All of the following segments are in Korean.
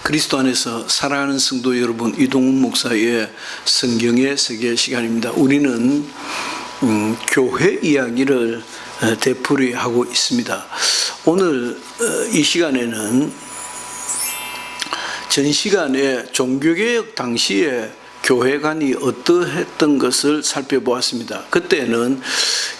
그리스도 안에서 사랑하는 성도 여러분, 이동훈 목사의 성경의 세계 시간입니다. 우리는 교회 이야기를 되풀이하고 있습니다. 오늘 이 시간에는 전 시간에 종교개혁 당시에 교회관이 어떠했던 것을 살펴보았습니다. 그때는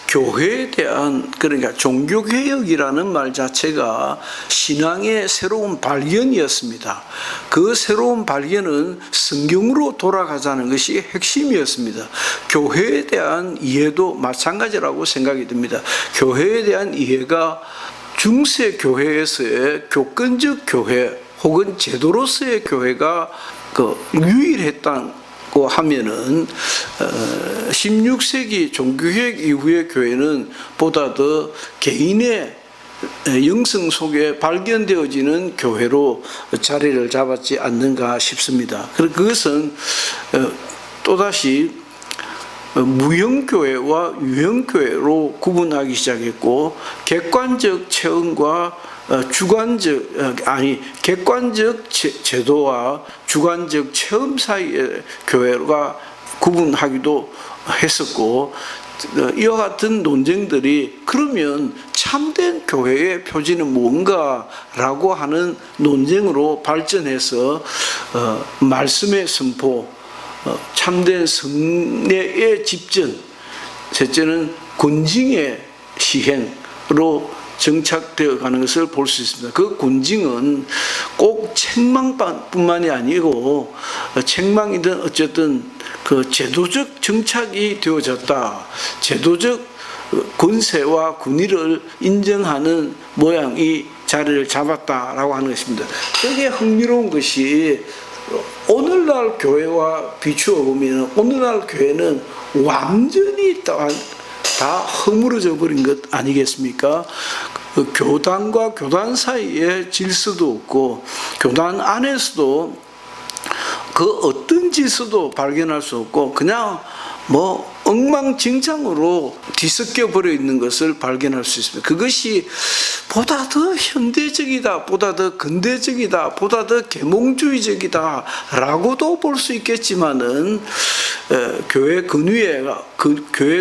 교회에 대한, 그러니까 종교개혁이라는 말 자체가 신앙의 새로운 발견이었습니다. 그 새로운 발견은 성경으로 돌아가자는 것이 핵심이었습니다. 교회에 대한 이해도 마찬가지라고 생각이 듭니다. 교회에 대한 이해가 중세 교회에서의 교권적 교회 혹은 제도로서의 교회가 유일했다고 하면은 16세기 종교개혁 이후의 교회는 보다 더 개인의 영성 속에 발견되어지는 교회로 자리를 잡았지 않는가 싶습니다. 그것은 또다시 무형교회와 유형교회로 구분하기 시작했고, 객관적 체험과 객관적 제도와 주관적 체험 사이의 교회가 구분하기도 했었고, 이와 같은 논쟁들이 그러면 참된 교회의 표지는 뭔가라고 하는 논쟁으로 발전해서 말씀의 선포, 참된 성례의 집전, 셋째는 권징의 시행으로 정착되어 가는 것을 볼 수 있습니다. 그 권징은 꼭 책망뿐만이 아니고, 책망이든 어쨌든 그 제도적 정착이 되어졌다, 제도적 권세와 권위를 인정하는 모양이 자리를 잡았다라고 하는 것입니다. 되게 흥미로운 것이, 오늘날 교회와 비추어 보면 오늘날 교회는 완전히 다 허물어져 버린 것 아니겠습니까? 교단과 교단 사이에 질서도 없고, 교단 안에서도 그 어떤 질서도 발견할 수 없고, 그냥 엉망진창으로 뒤섞여 버려 있는 것을 발견할 수 있습니다. 그것이 보다 더 현대적이다, 보다 더 근대적이다, 보다 더 계몽주의적이다 라고도 볼 수 있겠지만은, 교회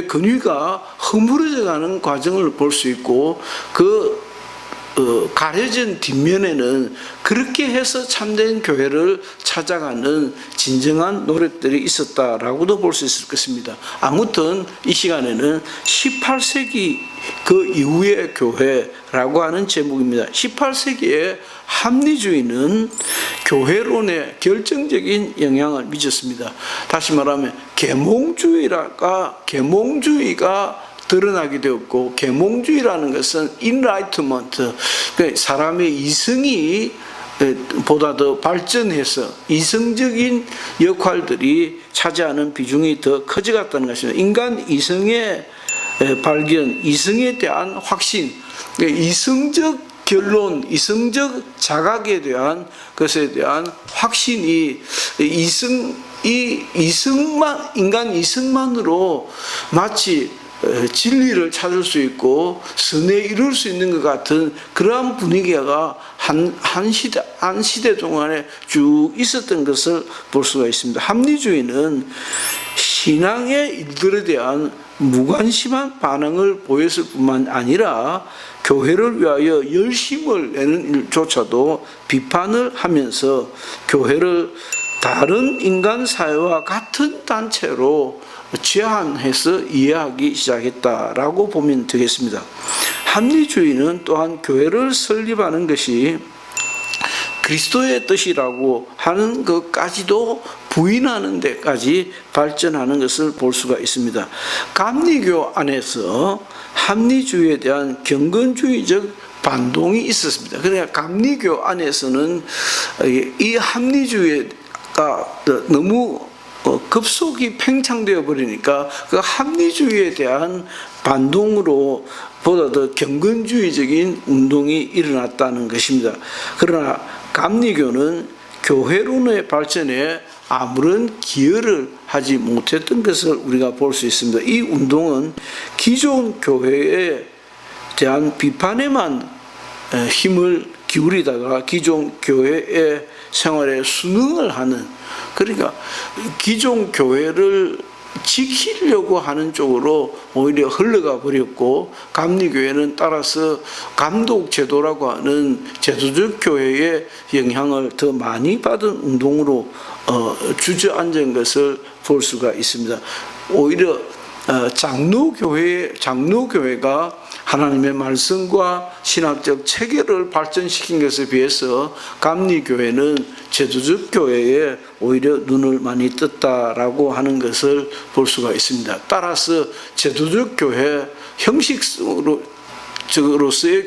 근위가 허물어져 가는 과정을 볼 수 있고, 가려진 뒷면에는 그렇게 해서 참된 교회를 찾아가는 진정한 노력들이 있었다라고도 볼 수 있을 것입니다. 아무튼 이 시간에는 18세기 그 이후의 교회라고 하는 제목입니다. 18세기의 합리주의는 교회론에 결정적인 영향을 미쳤습니다. 다시 말하면 계몽주의가 드러나게 되었고, 계몽주의라는 것은 enlightenment, 사람의 이성이 보다 더 발전해서 이성적인 역할들이 차지하는 비중이 더 커져갔다는 것입니다. 인간 이성의 발견, 이성에 대한 확신, 이성적 결론, 이성적 자각에 대한 것에 대한 확신이 인간 이성만으로 마치 진리를 찾을 수 있고 선에 이룰 수 있는 것 같은 그러한 분위기가 한 시대 동안에 쭉 있었던 것을 볼 수가 있습니다. 합리주의는 신앙의 일들에 대한 무관심한 반응을 보였을 뿐만 아니라 교회를 위하여 열심을 내는 일조차도 비판을 하면서 교회를 다른 인간 사회와 같은 단체로 제한해서 이해하기 시작했다라고 보면 되겠습니다. 합리주의는 또한 교회를 설립하는 것이 그리스도의 뜻이라고 하는 것까지도 부인하는 데까지 발전하는 것을 볼 수가 있습니다. 감리교 안에서 합리주의에 대한 경건주의적 반동이 있었습니다. 그러니까 감리교 안에서는 이 합리주의가 너무 급속히 팽창되어 버리니까 그 합리주의에 대한 반동으로 보다 더 경건주의적인 운동이 일어났다는 것입니다. 그러나 감리교는 교회론의 발전에 아무런 기여를 하지 못했던 것을 우리가 볼 수 있습니다. 이 운동은 기존 교회에 대한 비판에만 힘을 기울이다가 기존 교회의 생활에 순응을 하는, 그러니까 기존 교회를 지키려고 하는 쪽으로 오히려 흘러가 버렸고, 감리교회는 따라서 감독제도라고 하는 제도적 교회의 영향을 더 많이 받은 운동으로 주저앉은 것을 볼 수가 있습니다. 오히려 장로교회가 하나님의 말씀과 신학적 체계를 발전시킨 것에 비해서 감리교회는 제도적 교회에 오히려 눈을 많이 떴다라고 하는 것을 볼 수가 있습니다. 따라서 제도적 교회, 형식으로서의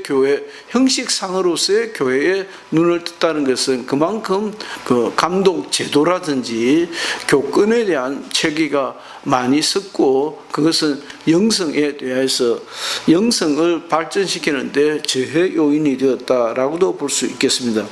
교회, 형식상으로서의 교회에 눈을 떴다는 것은 그만큼 그 감독 제도라든지 교권에 대한 체계가 많이 섰고, 그것은 영성에 대해서 영성을 발전시키는데 저해 요인이 되었다라고도 볼 수 있겠습니다.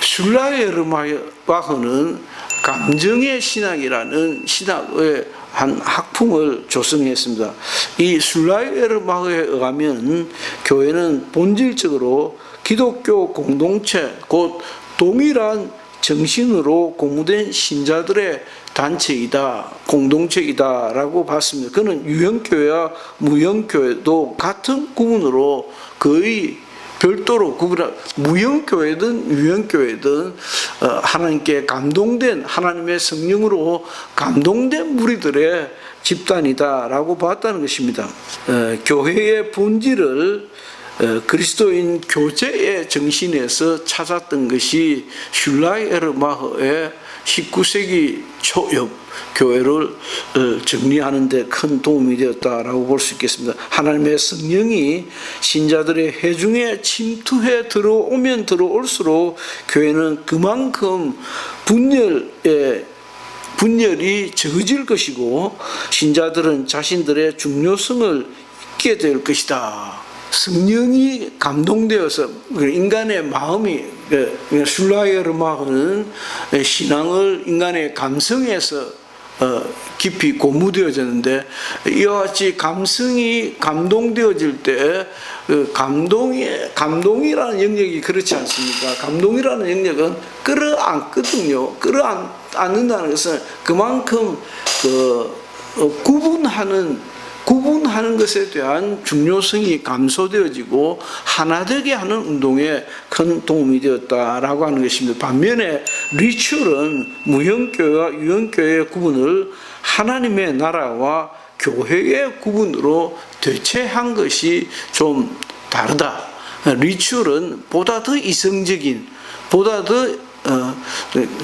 슐라이에르마흐는 감정의 신학이라는 신학의 한 학풍을 조성했습니다. 이 슐라이에르마흐에 의하면 교회는 본질적으로 기독교 공동체, 곧 동일한 정신으로 고무된 신자들의 단체이다, 공동체이다라고 봤습니다. 그는 유형교회와 무형교회도 같은 구분으로 거의 별도로 구분한, 무형교회든 유형교회든 하나님께 감동된, 하나님의 성령으로 감동된 무리들의 집단이다라고 봤다는 것입니다. 교회의 본질을 그리스도인 교제의 정신에서 찾았던 것이 슐라이에르마흐의 19세기 초엽 교회를 정리하는 데 큰 도움이 되었다라고 볼 수 있겠습니다. 하나님의 성령이 신자들의 회중에 침투해 들어오면 들어올수록 교회는 그만큼 분열이 적어질 것이고, 신자들은 자신들의 중요성을 잊게 될 것이다. 성령이 감동되어서 인간의 마음이, 슐라이에르마흐는 신앙을 인간의 감성에서 깊이 고무되어졌는데, 이와 같이 감성이 감동되어질 때 감동이라는 영역이 그렇지 않습니까? 감동이라는 영역은 끌어안거든요. 끌어안는다는 것은 그만큼 구분하는 것에 대한 중요성이 감소되어지고 하나되게 하는 운동에 큰 도움이 되었다라고 하는 것입니다. 반면에 리추얼은 무형교회와 유형교회의 구분을 하나님의 나라와 교회의 구분으로 대체한 것이 좀 다르다. 리추얼은 보다 더 이성적인, 보다 더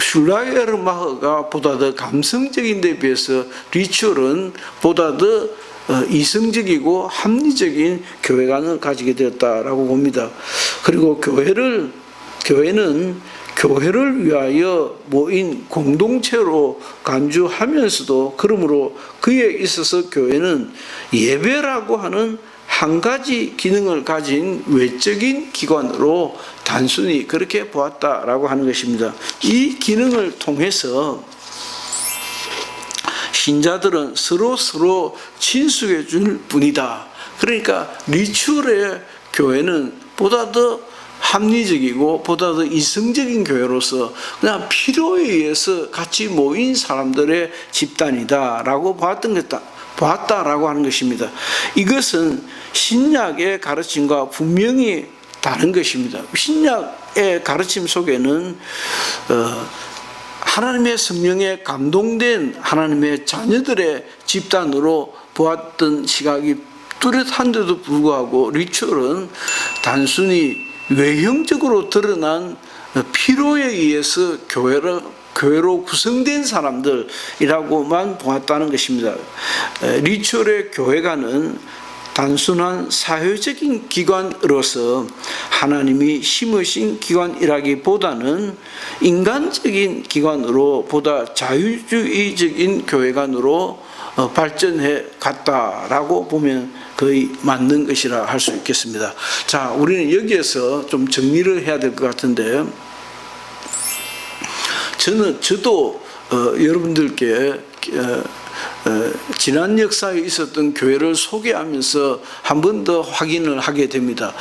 슐라이에르마흐가 보다 더 감성적인 데 비해서 리추얼은 보다 더 이성적이고 합리적인 교회관을 가지게 되었다라고 봅니다. 그리고 교회는 교회를 위하여 모인 공동체로 간주하면서도, 그러므로 그에 있어서 교회는 예배라고 하는 한 가지 기능을 가진 외적인 기관으로 단순히 그렇게 보았다라고 하는 것입니다. 이 기능을 통해서 신자들은 서로 친숙해 줄 뿐이다. 그러니까 리추얼의 교회는 보다 더 합리적이고 보다 더 이성적인 교회로서 그냥 필요에 의해서 같이 모인 사람들의 집단이다라고 보았다라고 하는 것입니다. 이것은 신약의 가르침과 분명히 다른 것입니다. 신약의 가르침 속에는 하나님의 성령에 감동된 하나님의 자녀들의 집단으로 보았던 시각이 뚜렷한데도 불구하고, 리추얼은 단순히 외형적으로 드러난 필요에 의해서 교회로 구성된 사람들이라고만 보았다는 것입니다. 리추얼의 교회관은 단순한 사회적인 기관으로서 하나님이 심으신 기관이라기보다는 인간적인 기관으로 보다 자유주의적인 교회관으로 발전해 갔다라고 보면 거의 맞는 것이라 할 수 있겠습니다. 자, 우리는 여기에서 좀 정리를 해야 될 것 같은데, 저도 여러분들께 지난 역사에 있었던 교회를 소개하면서 한 번 더 확인을 하게 됩니다.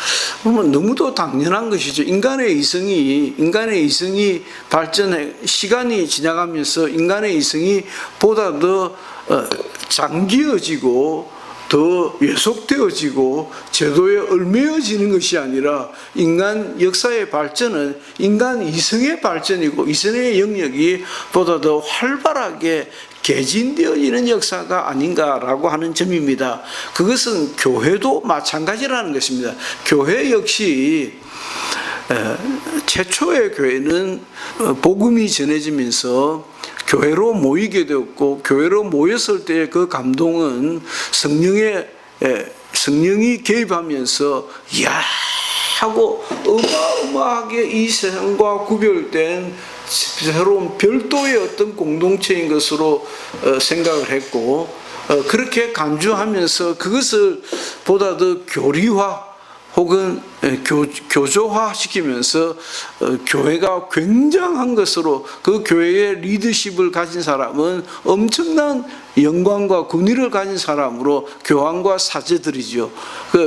그러면 너무도 당연한 것이죠. 인간의 이성이 발전해 시간이 지나가면서 인간의 이성이 보다 더 장기어지고 더 예속되어지고 제도에 얽매여지는 것이 아니라 인간 역사의 발전은 인간 이성의 발전이고 이성의 영역이 보다 더 활발하게 개진되어지는 역사가 아닌가라고 하는 점입니다. 그것은 교회도 마찬가지라는 것입니다. 교회 역시 최초의 교회는 복음이 전해지면서 교회로 모이게 되었고 교회로 모였을 때의 그 감동은 성령이 개입하면서 이야 하고 어마어마하게 이 세상과 구별된 새로운 별도의 어떤 공동체인 것으로 생각을 했고 그렇게 간주하면서 그것을 보다 더 교리화 혹은 교조화 시키면서 교회가 굉장한 것으로 그 교회의 리더십을 가진 사람은 엄청난 영광과 권위를 가진 사람으로 교황과 사제들이죠.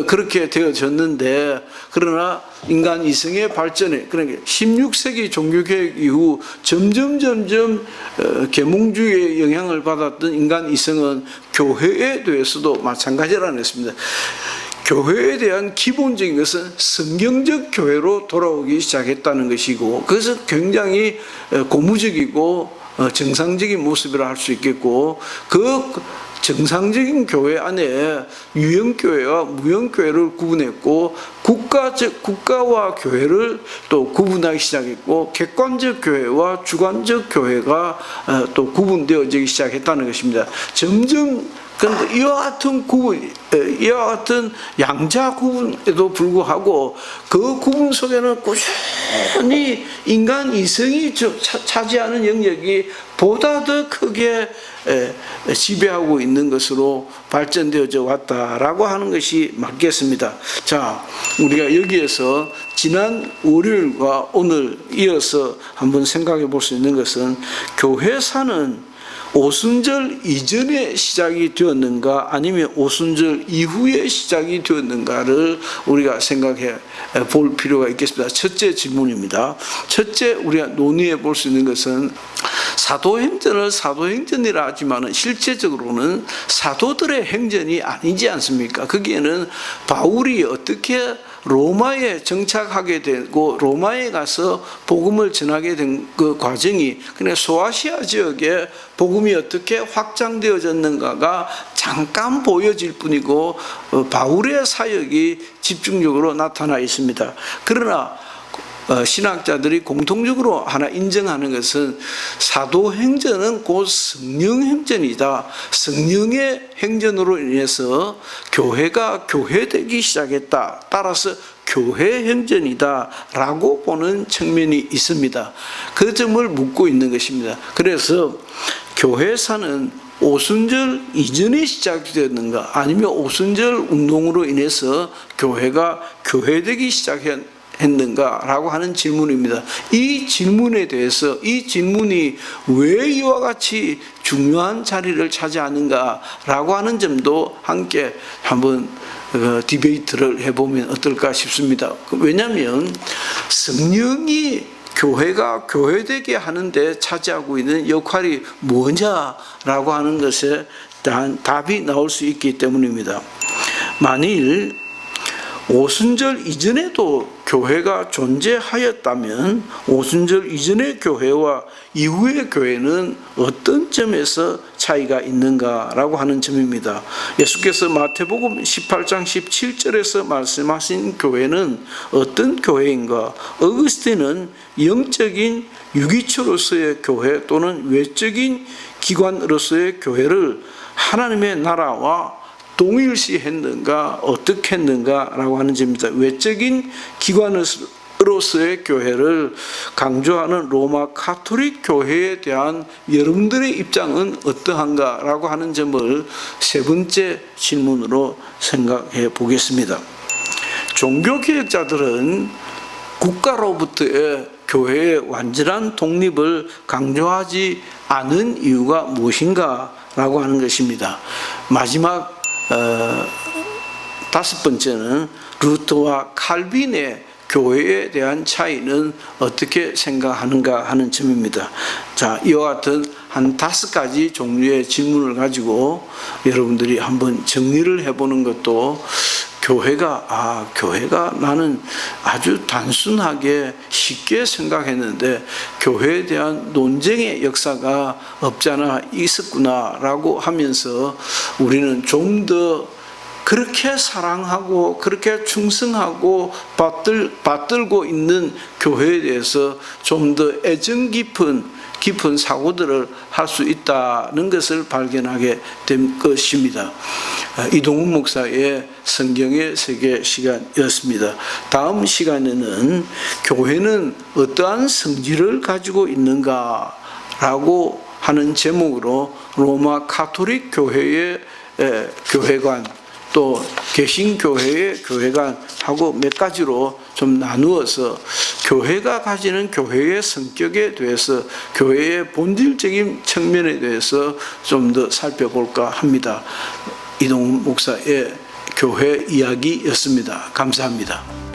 그렇게 되어졌는데 그러나 인간 이성의 발전에 그러니까 16세기 종교개혁 이후 점점 계몽주의의 영향을 받았던 인간 이성은 교회에 대해서도 마찬가지라는 것입니다. 교회에 대한 기본적인 것은 성경적 교회로 돌아오기 시작했다는 것이고 그것은 굉장히 고무적이고 정상적인 모습이라 할 수 있겠고 그 정상적인 교회 안에 유형교회와 무형교회를 구분했고 국가와 교회를 또 구분하기 시작했고 객관적 교회와 주관적 교회가 또 구분되어지기 시작했다는 것입니다. 점점 그런데 이와 같은 양자 구분에도 불구하고 그 구분 속에는 꾸준히 인간 이성이 차지하는 영역이 보다 더 크게 지배하고 있는 것으로 발전되어져 왔다라고 하는 것이 맞겠습니다. 자, 우리가 여기에서 지난 월요일과 오늘 이어서 한번 생각해 볼 수 있는 것은 교회사는 오순절 이전에 시작이 되었는가 아니면 오순절 이후에 시작이 되었는가를 우리가 생각해 볼 필요가 있겠습니다. 첫째 질문입니다. 첫째 우리가 논의해 볼 수 있는 것은 사도행전을 사도행전이라 하지만 실제적으로는 사도들의 행전이 아니지 않습니까? 거기에는 바울이 어떻게 로마에 정착하게 되고 로마에 가서 복음을 전하게 된 그 과정이 그냥 소아시아 지역에 복음이 어떻게 확장되어졌는가가 잠깐 보여질 뿐이고 바울의 사역이 집중적으로 나타나 있습니다. 그러나 신학자들이 공통적으로 하나 인정하는 것은 사도행전은 곧 성령행전이다. 성령의 행전으로 인해서 교회가 교회되기 시작했다. 따라서 교회행전이다 라고 보는 측면이 있습니다. 그 점을 묻고 있는 것입니다. 그래서 교회사는 오순절 이전에 시작되었는가 아니면 오순절 운동으로 인해서 교회가 교회되기 시작했는가라고 하는 질문입니다. 이 질문에 대해서 이 질문이 왜 이와 같이 중요한 자리를 차지하는가라고 하는 점도 함께 한번 디베이트를 해보면 어떨까 싶습니다. 왜냐하면 성령이 교회가 교회되게 하는데 차지하고 있는 역할이 뭐냐라고 하는 것에 대한 답이 나올 수 있기 때문입니다. 만일 오순절 이전에도 교회가 존재하였다면 오순절 이전의 교회와 이후의 교회는 어떤 점에서 차이가 있는가라고 하는 점입니다. 예수께서 마태복음 18장 17절에서 말씀하신 교회는 어떤 교회인가? 어거스틴은 영적인 유기체로서의 교회 또는 외적인 기관으로서의 교회를 하나님의 나라와 동일시했는가 어떻게 했는가라고 하는 점입니다. 외적인 기관으로서의 교회를 강조하는 로마 가톨릭 교회에 대한 여러분들의 입장은 어떠한가라고 하는 점을 세 번째 질문으로 생각해 보겠습니다. 종교개혁자들은 국가로부터의 교회의 완전한 독립을 강조하지 않은 이유가 무엇인가? 있다라고 하는 것입니다. 마지막 다섯 번째는 루터와 칼빈의 교회에 대한 차이는 어떻게 생각하는가 하는 점입니다. 자, 이와 같은 한 5가지 종류의 질문을 가지고 여러분들이 한번 정리를 해보는 것도 교회가 나는 아주 단순하게 쉽게 생각했는데 교회에 대한 논쟁의 역사가 없잖아 있었구나라고 하면서 우리는 좀 더 그렇게 사랑하고 그렇게 충성하고 받들고 있는 교회에 대해서 좀 더 애정 깊은 사고들을 할 수 있다는 것을 발견하게 된 것입니다. 이동훈 목사의 성경의 세계 시간이었습니다. 다음 시간에는 교회는 어떠한 성질을 가지고 있는가라고 하는 제목으로 로마 가톨릭 교회의 교회관 또 개신교회의 교회관하고 몇 가지로 좀 나누어서 교회가 가지는 교회의 성격에 대해서 교회의 본질적인 측면에 대해서 좀 더 살펴볼까 합니다. 이동훈 목사의 교회 이야기였습니다. 감사합니다.